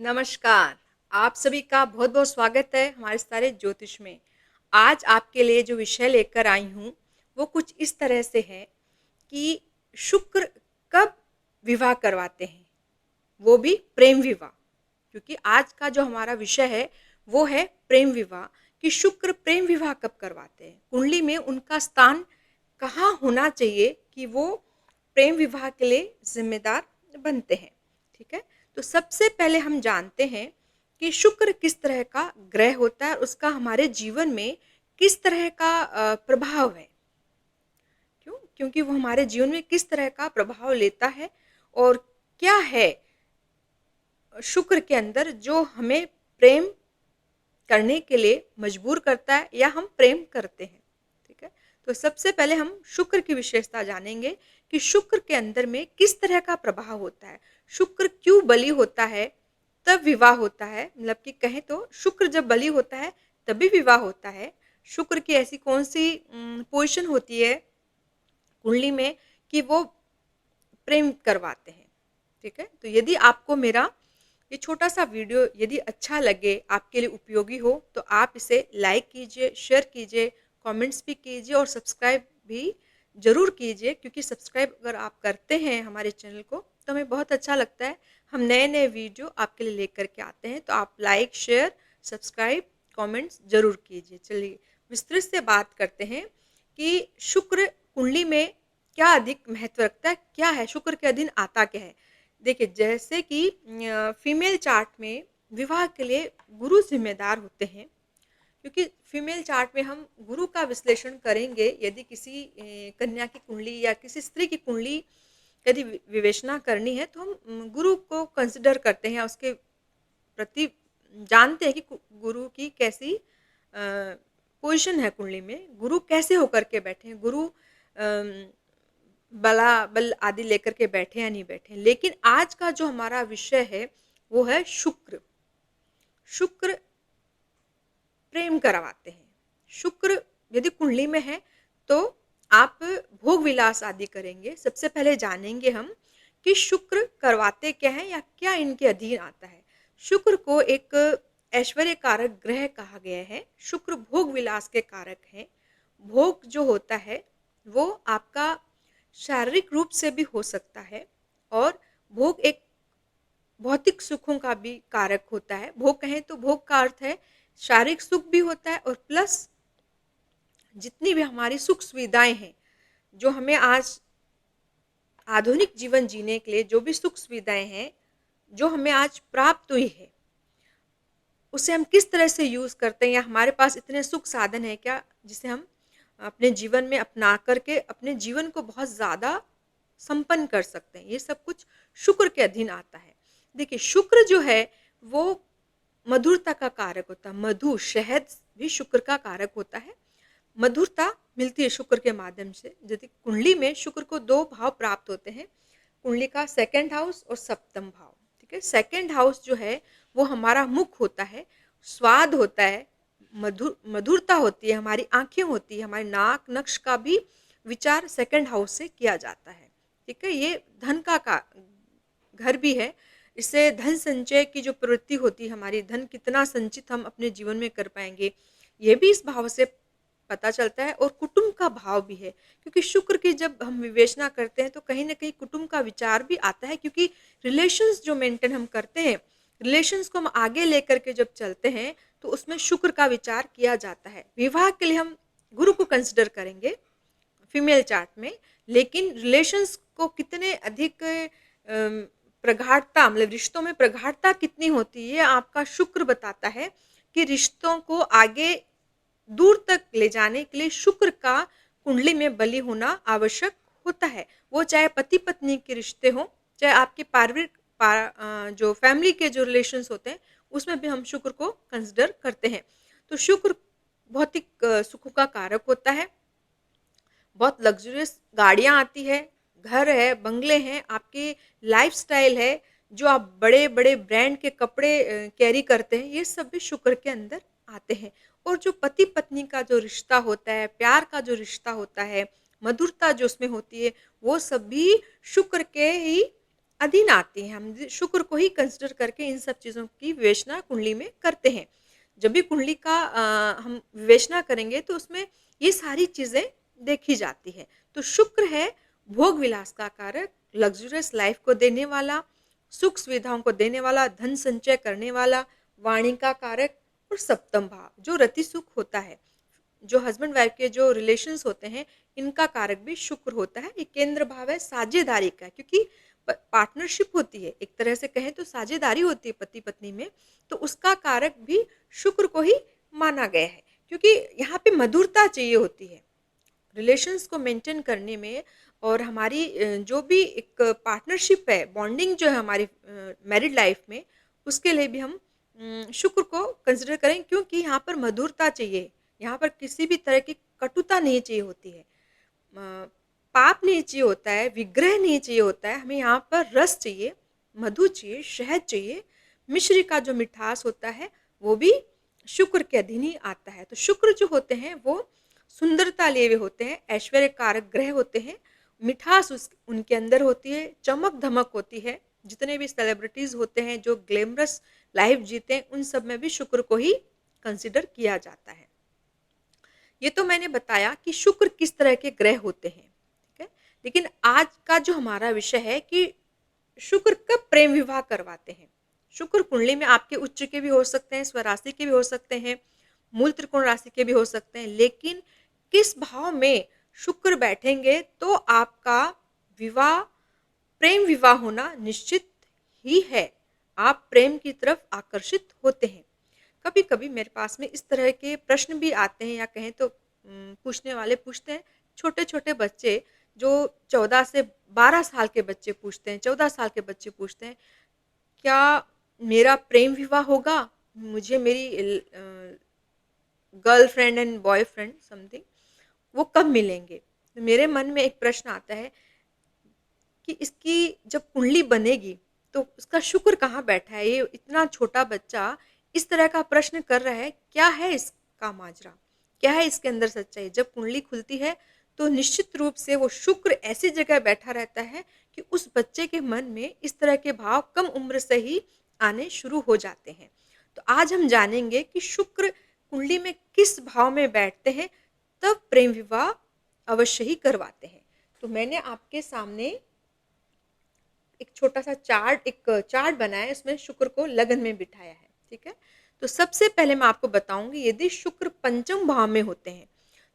नमस्कार। आप सभी का बहुत-बहुत स्वागत है हमारे सारे ज्योतिष में। आज आपके लिए जो विषय लेकर आई हूँ, वो कुछ इस तरह से है कि शुक्र कब विवाह करवाते हैं, वो भी प्रेम विवाह। क्योंकि आज का जो हमारा विषय है, वो है प्रेम विवाह कि शुक्र प्रेम विवाह कब करवाते हैं। कुंडली में उनका स्थान कहाँ होना चाहिए कि वो प्रेम विवाह के लिए ज़िम्मेदार बनते हैं, ठीक है? तो सबसे पहले हम जानते हैं कि शुक्र किस तरह का ग्रह होता है और उसका हमारे जीवन में किस तरह का प्रभाव है। क्यों? क्योंकि वो हमारे जीवन में किस तरह का प्रभाव लेता है और क्या है शुक्र के अंदर जो हमें प्रेम करने के लिए मजबूर करता है या हम प्रेम करते हैं, ठीक है? तो सबसे पहले हम शुक्र की विशेषता जानेंगे कि शुक्र के अंदर में किस तरह का प्रभाव होता है। शुक्र क्यों बली होता है, तब विवाह होता है, मतलब कि कहें तो शुक्र जब बली होता है, तभी विवाह होता है। शुक्र की ऐसी कौन-सी पोज़ीशन होती है कुंडली में कि वो प्रेम करवाते हैं, ठीक है? तो यदि आपको मेरा ये छोटा-सा वीडियो यदि अच्छा लगे, आपके लिए उपयोगी हो, तो आप इसे लाइक कीजिए, शेयर कीजिए, कमेंट्स भी कीजिए और सब्सक्राइब भी ज़रूर कीजिए क्योंकि सब्सक्राइब अगर आप करते हैं हमारे चैनल को, तो हमें बहुत अच्छा लगता है। हम नए-नए वीडियो आपके लिए लेकर के आते हैं, तो आप लाइक, शेयर, सब्सक्राइब, कमेंट्स ज़रूर कीजिए। चलिए, विस्तृत से बात करते हैं कि शुक्र कुंडली में क्या अधिक महत्व रखता है, क्या है, शुक्र के अधीन आता क्या है? देखिए, जैसे कि फीमेल चार्ट में विवाह के लिए गुरु ज़िम्मेदार होते हैं, क्योंकि फीमेल चार्ट में हम गुरु का विश्लेषण करेंगे यदि किसी कन्या की कुंडली या किसी स्त्री की कुंडली यदि विवेचना करनी है, तो हम गुरु को कंसिडर करते हैं, उसके प्रति जानते हैं कि गुरु की कैसी पोजीशन है कुंडली में, गुरु कैसे होकर के बैठे हैं, गुरु बल आदि लेकर के बैठे या नहीं बैठे। लेकिन आज का जो हमारा विषय है, वो है शुक्र। शुक्र प्रेम करवाते हैं। शुक्र यदि कुंडली में है, तो आप भोग विलास आदि करेंगे। सबसे पहले जानेंगे हम कि शुक्र करवाते क्या हैं या क्या इनके अधीन आता है। शुक्र को एक ऐश्वर्य कारक ग्रह कहा गया है। शुक्र भोग विलास के कारक हैं। भोग जो होता है, वो आपका शारीरिक रूप से भी हो सकता है और भोग एक भौतिक सुखों का भी कारक होता है। भोग कहें तो भोग का अर्थ है शारीरिक सुख भी होता है और प्लस जितनी भी हमारी सुख सुविधाएँ हैं, जो हमें आज आधुनिक जीवन जीने के लिए जो भी सुख सुविधाएँ हैं, जो हमें आज प्राप्त हुई है, उसे हम किस तरह से यूज़ करते हैं या हमारे पास इतने सुख साधन हैं क्या, जिसे हम अपने जीवन में अपना कर के अपने जीवन को बहुत ज़्यादा संपन्न कर सकते हैं। ये सब कुछ शुक्र के अधीन आता है। देखिए, शुक्र जो है, वो मधुरता का कारक होता है। मधु, शहद भी शुक्र का कारक होता है। मधुरता मिलती है शुक्र के माध्यम से। यदि कुंडली में शुक्र को 2 भाव प्राप्त होते हैं, कुंडली का सेकंड हाउस और सप्तम भाव, ठीक है? सेकंड हाउस जो है, वो हमारा मुख होता है, स्वाद होता है, मधुरता होती है, हमारी आँखें होती हैं, हमारे नाक, नक्श का भी विचार सेकंड हाउस से किया जाता है, ठीक है? ये धन का घर भी है। इससे धन संचय की जो प्रवृत्ति होती है हमारी, धन कितना संचित हम अपने जीवन में कर पाएँगे, ये भी इस भाव से पता चलता है और कुटुंब का भाव भी है। क्योंकि शुक्र की जब हम विवेचना करते हैं, तो कहीं न कहीं कुटुंब का विचार भी आता है क्योंकि रिलेशंस जो मेंटेन हम करते हैं, रिलेशंस को हम आगे लेकर के जब चलते हैं, तो उसमें शुक्र का विचार किया जाता है। विवाह के लिए हम गुरु को कंसिडर करेंगे फीमेल चार्ट में, लेकिन रिलेशंस को कितने अधिक प्रगाढ़ता मतलब रिश्तों में प्रगाढ़ता कितनी होती है, ये आपका शुक्र बताता है कि रिश्तों को आगे दूर तक ले जाने के लिए शुक्र का कुंडली में बली होना आवश्यक होता है। वो चाहे पति-पत्नी के रिश्ते हों, चाहे आपके जो फैमिली के जो रिलेशंस होते हैं, उसमें भी हम शुक्र को कंसिडर करते हैं। तो शुक्र भौतिक सुखों का कारक होता है। बहुत लग्ज़रियस गाड़ियाँ आती है, घर है, बंगले हैं, आपकी लाइफ़स्टाइल है, जो आप बड़े-बड़े ब्रांड के कपड़े कैरी करते हैं, ये सब भी शुक्र के अंदर आते हैं। और जो पति-पत्नी का जो रिश्ता होता है, प्यार का जो रिश्ता होता है, मधुरता जो उसमें होती है, वो सब भी शुक्र के ही अधीन आती हैं। हम शुक्र को ही कंसिडर करके इन सब चीज़ों की विवेचना कुंडली में करते हैं। जब भी कुंडली का हम विवेचना करेंगे तो उसमें ये सारी चीज़ें देखी जाती है। तो शुक्र है भोग विलास का कारक, लग्ज़रियस लाइफ़ को देने वाला, सुख सुविधाओं को देने वाला, धन संचय करने वाला, वाणी का कारक और सप्तम भाव जो रति सुख होता है। जो हस्बैंड वाइफ के जो रिलेशंस होते हैं, इनका कारक भी शुक्र होता है। ये केंद्र भाव है साझेदारी का, क्योंकि पार्टनरशिप होती है, एक तरह से कहें तो साझेदारी होती है पति पत्नी में, तो उसका कारक भी शुक्र को ही माना गया है, क्योंकि यहाँ पे मधुरता चाहिए होती है रिलेशंस को मेंटेन करने में। और हमारी जो भी एक पार्टनरशिप है, बॉन्डिंग जो है हमारी मैरिड लाइफ में, उसके लिए भी हम शुक्र को कंसिडर करें, क्योंकि यहाँ पर मधुरता चाहिए, यहाँ पर किसी भी तरह की कटुता नहीं चाहिए होती है, पाप नहीं चाहिए होता है, विग्रह नहीं चाहिए होता है, हमें यहाँ पर रस चाहिए, मधु चाहिए, शहद चाहिए, मिश्री का जो मिठास होता है वो भी शुक्र के अधीन ही आता है। तो शुक्र जो होते हैं वो सुंदरता लिए हुए होते हैं, ऐश्वर्य कारक ग्रह होते हैं, मिठास उनके अंदर होती है, चमक धमक होती है। जितने भी सेलिब्रिटीज होते हैं जो ग्लैमरस लाइफ जीते हैं, उन सब में भी शुक्र को ही कंसिडर किया जाता है। ये तो मैंने बताया कि शुक्र किस तरह के ग्रह होते हैं, ठीक है। लेकिन आज का जो हमारा विषय है कि शुक्र कब प्रेम विवाह करवाते हैं। शुक्र कुंडली में आपके उच्च के भी हो सकते हैं, स्वराशि के भी हो सकते हैं, मूल त्रिकोण राशि के भी हो सकते हैं, लेकिन किस भाव में शुक्र बैठेंगे तो आपका विवाह, प्रेम विवाह होना निश्चित ही है। आप प्रेम की तरफ आकर्षित होते हैं। कभी-कभी मेरे पास में इस तरह के प्रश्न भी आते हैं, या कहें तो पूछने वाले पूछते हैं, छोटे-छोटे बच्चे जो 14 से 12 साल के बच्चे पूछते हैं, 14 साल के बच्चे पूछते हैं, क्या मेरा प्रेम विवाह होगा? मुझे मेरी गर्लफ्रेंड एंड बॉयफ्रेंड समथिंग वो कब मिलेंगे? तो मेरे मन में एक प्रश्न आता है कि इसकी जब कुंडली बनेगी तो उसका शुक्र कहाँ बैठा है? ये इतना छोटा बच्चा इस तरह का प्रश्न कर रहा है, क्या है इसका माजरा? क्या है इसके अंदर सच्चाई? जब कुंडली खुलती है तो निश्चित रूप से वो शुक्र ऐसी जगह बैठा रहता है कि उस बच्चे के मन में इस तरह के भाव कम उम्र से ही आने शुरू हो जाते हैं। तो आज हम जानेंगे कि शुक्र कुंडली में किस भाव में बैठते हैं, तब प्रेम विवाह अवश्य ही करवाते हैं। तो मैंने आपके सामने एक छोटा-सा चार्ट बनाया है, इसमें शुक्र को लगन में बिठाया है, ठीक है? तो सबसे पहले मैं आपको बताऊँगी, यदि शुक्र पंचम भाव में होते हैं,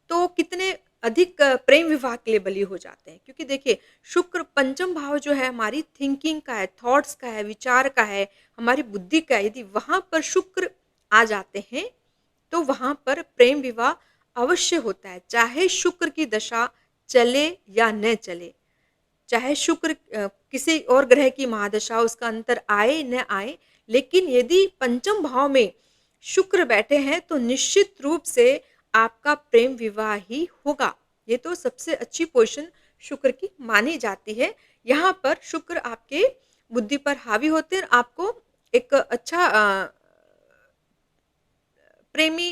तो कितने अधिक प्रेम विवाह के लिए बली हो जाते हैं। क्योंकि देखिए, शुक्र पंचम भाव जो है हमारी थिंकिंग का है, थॉट्स का है, विचार का है, हमारी बुद्धि का है। यदि वहाँ पर शुक्र आ जाते हैं, तो वहाँ पर प्रेम विवाह अवश्य होता है, चाहे शुक्र की दशा चले या न चले। चाहे शुक्र किसी और ग्रह की महादशा उसका अंतर आए न आए, लेकिन यदि पंचम भाव में शुक्र बैठे हैं तो निश्चित रूप से आपका प्रेम विवाह ही होगा। ये तो सबसे अच्छी पोजीशन शुक्र की मानी जाती है। यहाँ पर शुक्र आपके बुद्धि पर हावी होते हैं, आपको एक अच्छा प्रेमी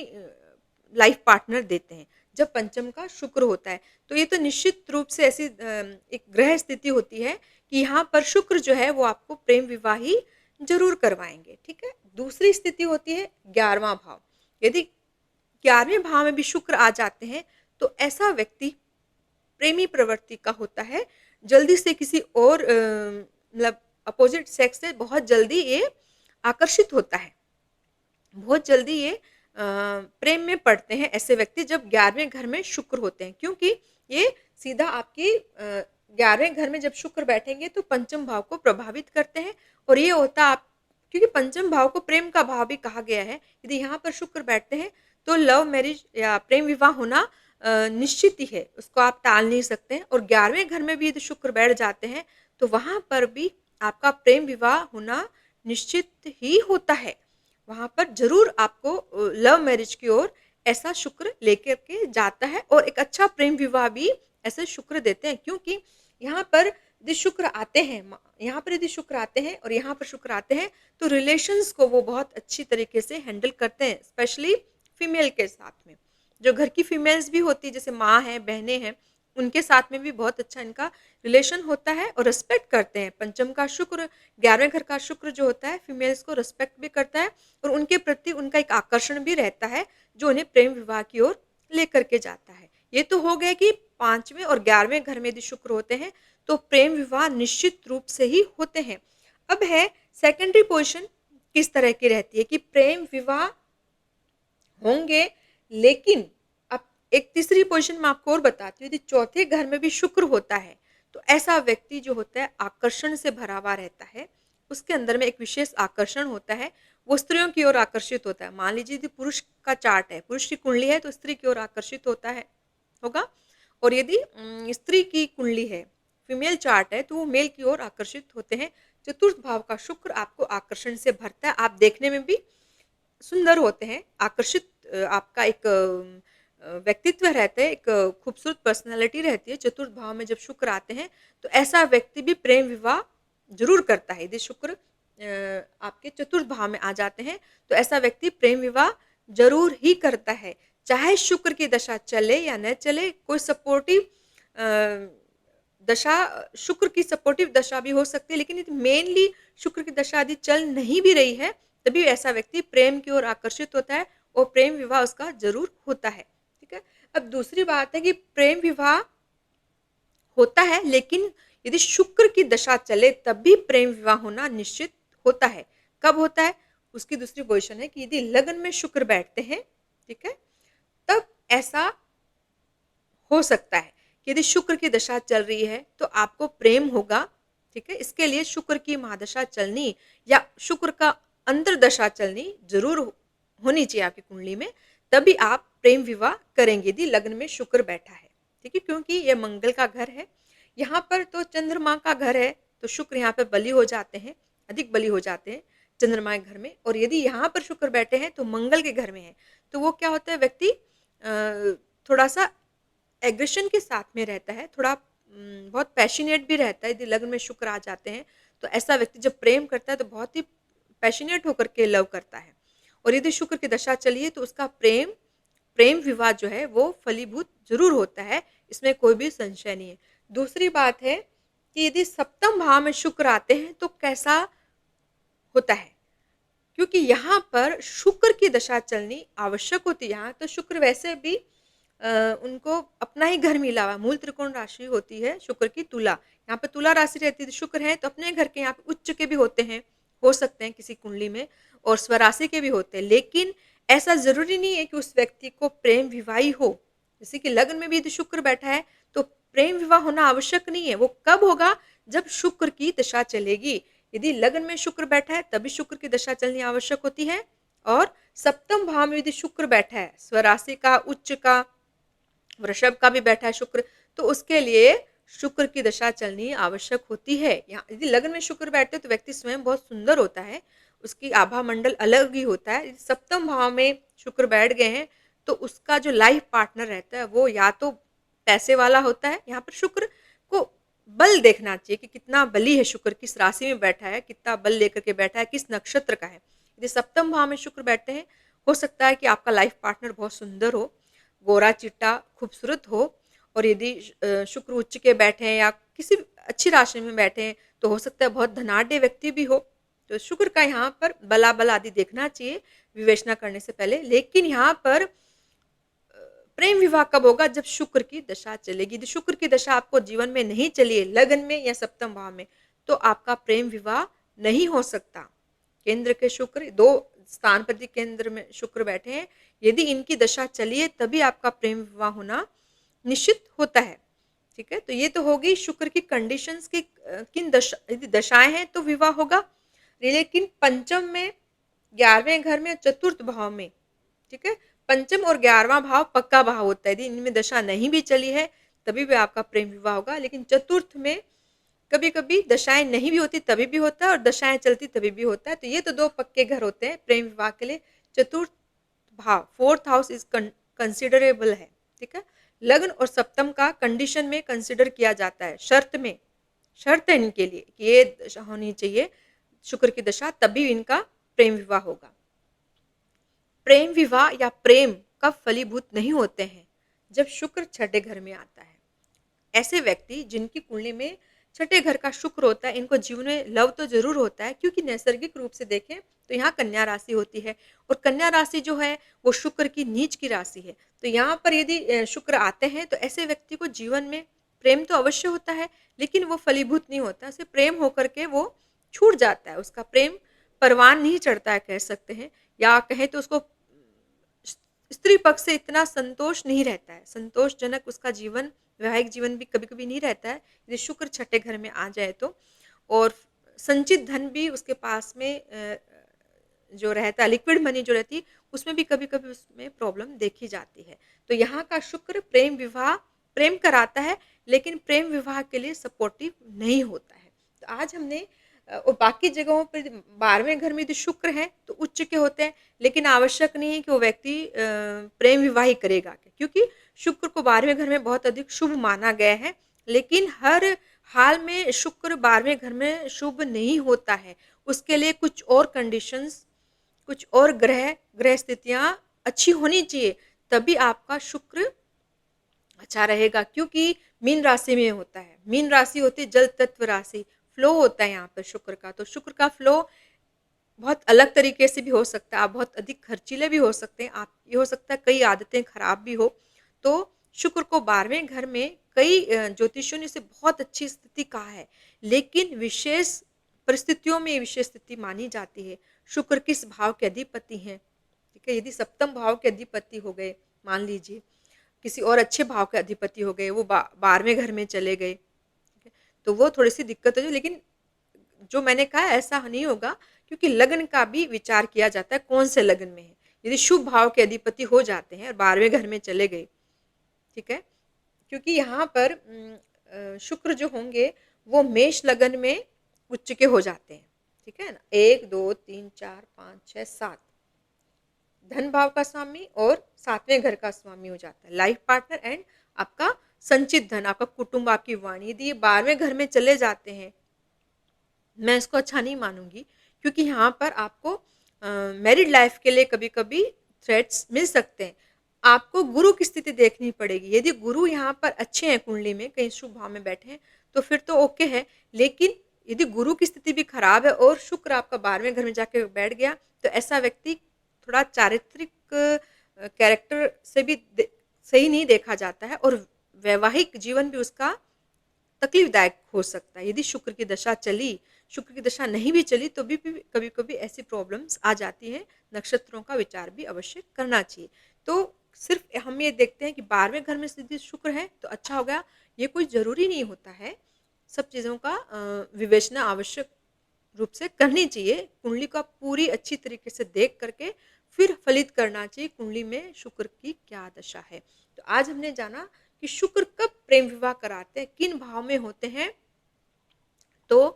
लाइफ पार्टनर देते हैं, जब पंचम का शुक्र होता है। तो ये तो निश्चित रूप से ऐसी एक ग्रह स्थिति होती है कि यहाँ पर शुक्र जो है वो आपको प्रेम विवाह ही ज़रूर करवाएँगे, ठीक है? दूसरी स्थिति होती है 11वां भाव। यदि 11वें भाव में भी शुक्र आ जाते हैं, तो ऐसा व्यक्ति प्रेमी प्रवृत्ति का होता है, जल्दी से किसी और मतलब अपोज़िट सेक्स से बहुत जल्दी ये आकर्षित होता है। बहुत जल्दी ये प्रेम में पड़ते हैं ऐसे व्यक्ति जब 11वें घर में शुक्र होते हैं, क्योंकि ये सीधा आपकी 11वें घर में जब शुक्र बैठेंगे तो पंचम भाव को प्रभावित करते हैं। और ये होता आप, क्योंकि पंचम भाव को प्रेम का भाव भी कहा गया है, यदि यहाँ पर शुक्र बैठते हैं तो लव मैरिज या प्रेम विवाह होना निश्चित ही है, उसको आप टाल नहीं सकते हैं। और 11वें घर में भी यदि शुक्र बैठ जाते हैं तो वहाँ पर भी आपका प्रेम विवाह होना निश्चित ही होता है। वहाँ पर ज़रूर आपको लव मैरिज की ओर ऐसा शुक्र लेकर के जाता है, और एक अच्छा प्रेम विवाह भी ऐसे शुक्र देते हैं, क्योंकि यहाँ पर यदि शुक्र आते हैं, यहाँ पर यदि शुक्र आते हैं और यहाँ पर शुक्र आते हैं तो रिलेशंस को वो बहुत अच्छी तरीके से हैंडल करते हैं, स्पेशली फीमेल के साथ में। जो घर की फीमेल्स भी होती है, जैसे माँ हैं, बहनें हैं, उनके साथ में भी बहुत अच्छा इनका रिलेशन होता है और रिस्पेक्ट करते हैं। पंचम का शुक्र, 11वें घर का शुक्र जो होता है फीमेल्स को रिस्पेक्ट भी करता है और उनके प्रति उनका एक आकर्षण भी रहता है, जो उन्हें प्रेम विवाह की ओर लेकर के जाता है। ये तो हो गया कि 5वें और 11वें घर में यदि शुक्र होते हैं, तो प्रेम विवाह निश्चित रूप से ही होते हैं। अब है सेकेंडरी पोज़ीशन किस तरह की रहती है कि प्रेम विवाह होंगे, लेकिन अब एक तीसरी पोजीशन मैं आपको और बताती हूँ, यदि चौथे घर में भी शुक्र होता है, तो ऐसा व्यक्ति जो होता है आकर्षण से भरा हुआ रहता है। उसके अंदर में एक विशेष आकर्षण होता है, वो स्त्रियों की ओर आकर्षित होता है। मान लीजिए यदि पुरुष का चार्ट है, पुरुष की कुंडली है तो स्त्री की ओर आकर्षित होगा और यदि स्त्री की कुंडली है, फीमेल चार्ट है तो वो मेल की ओर आकर्षित होते हैं। चतुर्थ भाव का शुक्र आपको आकर्षण से भरता है, आप देखने में भी सुंदर होते हैं, आकर्षित आपका एक व्यक्तित्व रहता है, एक खूबसूरत पर्सनैलिटी रहती है। चतुर्थ भाव में जब शुक्र आते हैं, तो ऐसा व्यक्ति भी प्रेम विवाह ज़रूर करता है। यदि शुक्र आपके चतुर्थ भाव में आ जाते हैं, तो ऐसा व्यक्ति प्रेम विवाह ज़रूर ही करता है। चाहे शुक्र की दशा चले या न चले, कोई सपोर्टिव दशा शुक्र की सपोर्टिव दशा भी हो सकती है, लेकिन यदि मेनली शुक्र की दशा यदि चल नहीं भी रही है, तभी ऐसा व्यक्ति प्रेम की ओर आकर्षित होता है और प्रेम विवाह उसका ज़रूर होता है, ठीक है? अब दूसरी बात है कि प्रेम विवाह होता है, लेकिन यदि शुक्र की दशा चले तब भी प्रेम विवाह होना निश्चित होता है। कब होता है? उसकी दूसरी पोज़ीशन है कि यदि लगन में शुक्र बैठते हैं, ठीक है? तब ऐसा हो सकता है कि यदि शुक्र की दशा चल रही है तो आपको प्रेम होगा, ठीक है? इसके लिए शुक्र की महादशा चलनी या शुक्र का अंतर्दशा चलनी ज़रूर होनी चाहिए आपकी कुंडली में, तभी आप प्रेम विवाह करेंगे यदि लग्न में शुक्र बैठा है, ठीक है? क्योंकि ये मंगल का घर है, यहाँ पर तो चंद्रमा का घर है, तो शुक्र यहाँ पे बली हो जाते हैं, अधिक बली हो जाते हैं चंद्रमा के घर में और यदि यहाँ पर शुक्र बैठे हैं तो मंगल के घर में है, तो वो क्या होता है व्यक्ति थोड़ा-सा एग्रेशन के साथ में रहता है, थोड़ा बहुत पैशनेट भी रहता है। यदि लग्न में शुक्र आ जाते हैं, तो ऐसा व्यक्ति जब प्रेम करता है तो बहुत ही पैशनेट होकर के लव करता है और यदि शुक्र की दशा चली है तो उसका प्रेम प्रेम विवाह जो है वो फलीभूत ज़रूर होता है, इसमें कोई भी संशय नहीं है। दूसरी बात है कि यदि सप्तम भाव में शुक्र आते हैं तो कैसा होता है? क्योंकि यहाँ पर शुक्र की दशा चलनी आवश्यक होती है। यहाँ तो शुक्र वैसे भी उनको अपना ही घर मिला हुआ है, मूल त्रिकोण राशि होती है शुक्र की तुला। यहाँ पे तुला राशि रहती है, शुक्र है तो अपने घर के यहाँ पे उच्च के भी होते हैं, हो सकते हैं किसी कुंडली में और स्वराशि के भी होते हैं। लेकिन ऐसा ज़रूरी नहीं है कि उस व्यक्ति को प्रेम विवाह ही हो। जैसे कि लग्न में भी यदि शुक्र बैठा है, तो प्रेम विवाह होना आवश्यक नहीं है। वो कब होगा? जब शुक्र की दशा चलेगी। यदि लग्न में शुक्र बैठा है, तभी शुक्र की दशा चलनी आवश्यक होती है और सप्तम भाव में यदि शुक्र बैठा है, स्वराशि का, उच्च का, वृषभ का भी बैठा है शुक्र, तो उसके लिए शुक्र की दशा चलनी आवश्यक होती है। यहाँ यदि लग्न में शुक्र बैठते तो व्यक्ति स्वयं बहुत सुंदर होता है, उसकी आभा मंडल अलग ही होता है। यदि सप्तम भाव में शुक्र बैठ गए हैं, तो उसका जो लाइफ पार्टनर रहता है वो या तो पैसे वाला होता है, यहाँ पर शुक्र को बल देखना चाहिए कि कितना बली है शुक्र, किस राशि में बैठा है, कितना बल लेकर के बैठा है, किस नक्षत्र का है। यदि सप्तम भाव में शुक्र बैठते हैं, हो सकता है कि आपका लाइफ पार्टनर बहुत सुंदर हो, गोरा-चिट्टा, खूबसूरत हो और यदि शुक्र उच्च के बैठे हैं या किसी अच्छी राशि में बैठे हैं, तो हो सकता है बहुत धनाढ्य व्यक्ति भी हो। तो शुक्र का यहाँ पर बला-बल आदि देखना चाहिए विवेचना करने से पहले। लेकिन यहाँ पर प्रेम विवाह कब होगा? जब शुक्र की दशा चलेगी। यदि शुक्र की दशा आपको जीवन में नहीं चली है, लगन में या सप्तम भाव में, तो आपका प्रेम विवाह नहीं हो सकता। केंद्र के शुक्र 2 स्थान प्रति केंद्र में शुक्र बैठे हैं, यदि इनकी दशा चली है तभी आपका प्रेम विवाह होना निश्चित होता है, ठीक है? तो ये तो होगी शुक्र की कंडीशंस की किन दशा यदि दशाएँ हैं तो विवाह होगा, लेकिन पंचम में, 11वें घर में, चतुर्थ भाव में, ठीक है? पंचम और 11वां भाव पक्का भाव होता है, यदि इनमें दशा नहीं भी चली है, तभी भी आपका प्रेम विवाह होगा। लेकिन चतुर्थ में कभी-कभी दशाएँ नहीं भी होती तभी भी होता है और दशाएँ चलती तभी भी होता है। तो ये तो 2 पक्के घर होते हैं प्रेम विवाह के लिए। चतुर्थ भाव, 4th हाउस इज़ कंसिडरेबल है, ठीक है? लग्न और सप्तम का कंडीशन में कंसिडर किया जाता है, शर्त है इनके लिए कि ये दशा होनी चाहिए शुक्र की दशा, तभी इनका प्रेम विवाह होगा। प्रेम विवाह या प्रेम कब फलीभूत नहीं होते हैं? जब शुक्र छठे घर में आता है। ऐसे व्यक्ति जिनकी कुंडली में छठे घर का शुक्र होता है, इनको जीवन में लव तो ज़रूर होता है, क्योंकि नैसर्गिक रूप से देखें तो यहाँ कन्या राशि होती है और कन्या राशि जो है वो शुक्र की नीच की राशि है। तो यहाँ पर यदि शुक्र आते हैं तो ऐसे व्यक्ति को जीवन में प्रेम तो अवश्य होता है, लेकिन वो फलीभूत नहीं होता, उसे प्रेम होकर के वो छूट जाता है, उसका प्रेम परवान नहीं चढ़ता है कह सकते हैं, या कहें तो उसको स्त्री पक्ष से इतना संतोष नहीं रहता है, संतोषजनक उसका जीवन, वैवाहिक जीवन भी कभी-कभी नहीं रहता है, यदि शुक्र छठे घर में आ जाए तो। और संचित धन भी उसके पास में जो रहता है, लिक्विड मनी जो रहती है, उसमें भी कभी-कभी उसमें प्रॉब्लम देखी जाती है। तो यहाँ का शुक्र प्रेम विवाह प्रेम कराता है, लेकिन प्रेम विवाह के लिए सपोर्टिव नहीं होता है। तो आज हमने और बाकी जगहों पे 12वें घर में यदि शुक्र है तो उच्च के होते हैं, लेकिन आवश्यक नहीं है कि वो व्यक्ति प्रेम विवाह ही करेगा, क्योंकि शुक्र को 12वें घर में बहुत अधिक शुभ माना गया है, लेकिन हर हाल में शुक्र 12वें घर में शुभ नहीं होता है। उसके लिए कुछ और कंडीशंस, कुछ और ग्रह स्थितियाँ अच्छी होनी चाहिए, तभी आपका शुक्र अच्छा रहेगा, क्योंकि मीन राशि में होता है। मीन राशि होती है जल तत्व राशि, फ्लो होता है यहाँ पर शुक्र का। तो शुक्र का फ्लो बहुत अलग तरीके से भी हो सकता है, आप बहुत अधिक खर्चीले भी हो सकते हैं, आप ये हो सकता है कई आदतें खराब भी हो। तो शुक्र को 12वें घर में कई ज्योतिषियों ने इसे बहुत अच्छी स्थिति कहा है, लेकिन विशेष परिस्थितियों में ये विशेष स्थिति मानी जाती है। शुक्र किस भाव के अधिपति हैं, ठीक है? यदि सप्तम भाव के अधिपति हो गए, मान लीजिए किसी और अच्छे भाव के अधिपति हो गए, वो 12वें घर में चले गए, ठीक है? तो वो थोड़ी-सी दिक्कत हो जाए, लेकिन जो मैंने कहा ऐसा नहीं होगा, क्योंकि लग्न का भी विचार किया जाता है, कौन से लग्न में है। यदि शुभ भाव के अधिपति हो जाते हैं और 12वें घर में चले गए, ठीक है? क्योंकि यहाँ पर शुक्र जो होंगे वो मेष लग्न में उच्च के हो जाते हैं, ठीक है ना? 1, 2, 3, 4, 5, 6, 7 धन भाव का स्वामी और 7वें घर का स्वामी हो जाता है। लाइफ पार्टनर एंड आपका संचित धन, आपका कुटुंब, आपकी वाणी, यदि ये 12वें घर में चले जाते हैं, मैं इसको अच्छा नहीं मानूँगी, क्योंकि यहाँ पर आपको मैरिड लाइफ के लिए कभी-कभी थ्रेट्स मिल सकते हैं। आपको गुरु की स्थिति देखनी पड़ेगी, यदि गुरु यहाँ पर अच्छे हैं कुंडली में, कहीं शुभ भाव में बैठे हैं, तो फिर तो ओके है। लेकिन यदि गुरु की स्थिति भी खराब है और शुक्र आपका 12वें घर में जाके बैठ गया, तो ऐसा व्यक्ति थोड़ा चारित्रिक कैरेक्टर से भी सही नहीं देखा जाता है और वैवाहिक जीवन भी उसका तकलीफदायक हो सकता है। यदि शुक्र की दशा चली, शुक्र की दशा नहीं भी चली, तो भी कभी-कभी ऐसी प्रॉब्लम्स आ जाती हैं, नक्षत्रों का विचार भी अवश्य करना चाहिए। तो सिर्फ़ हम ये देखते हैं कि 12वें घर में यदि शुक्र है तो अच्छा हो गया, ये कोई ज़रूरी नहीं होता है। सब चीज़ों का विवेचना आवश्यक रूप से करनी चाहिए। कुंडली का पूरी अच्छी तरीके से देख करके फिर फलित करना चाहिए कुंडली में शुक्र की क्या दशा है। तो आज हमने जाना कि शुक्र कब प्रेम विवाह कराते हैं, किन भाव में होते हैं, तो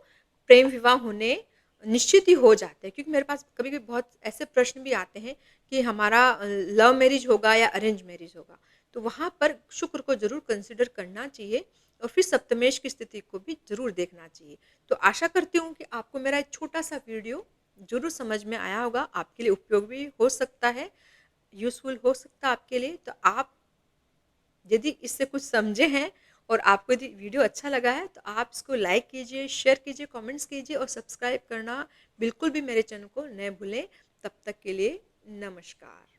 प्रेम विवाह होने निश्चित ही हो जाते हैं। क्योंकि मेरे पास कभी-कभी बहुत ऐसे प्रश्न भी आते हैं कि हमारा लव मैरिज होगा या अरेंज मैरिज होगा, तो वहाँ पर शुक्र को ज़रूर कंसिडर करना चाहिए और फिर सप्तमेश की स्थिति को भी ज़रूर देखना चाहिए। तो आशा करती हूँ कि आपको मेरा एक छोटा-सा वीडियो ज़रूर समझ में आया होगा, आपके लिए उपयोग भी हो सकता है, यूज़फुल हो सकता है आपके लिए। तो आप यदि इससे कुछ समझे हैं और आपको यदि वीडियो अच्छा लगा है, तो आप इसको लाइक कीजिए, शेयर कीजिए, कमेंट्स कीजिए और सब्सक्राइब करना बिल्कुल भी मेरे चैनल को न भूलें। तब तक के लिए नमस्कार।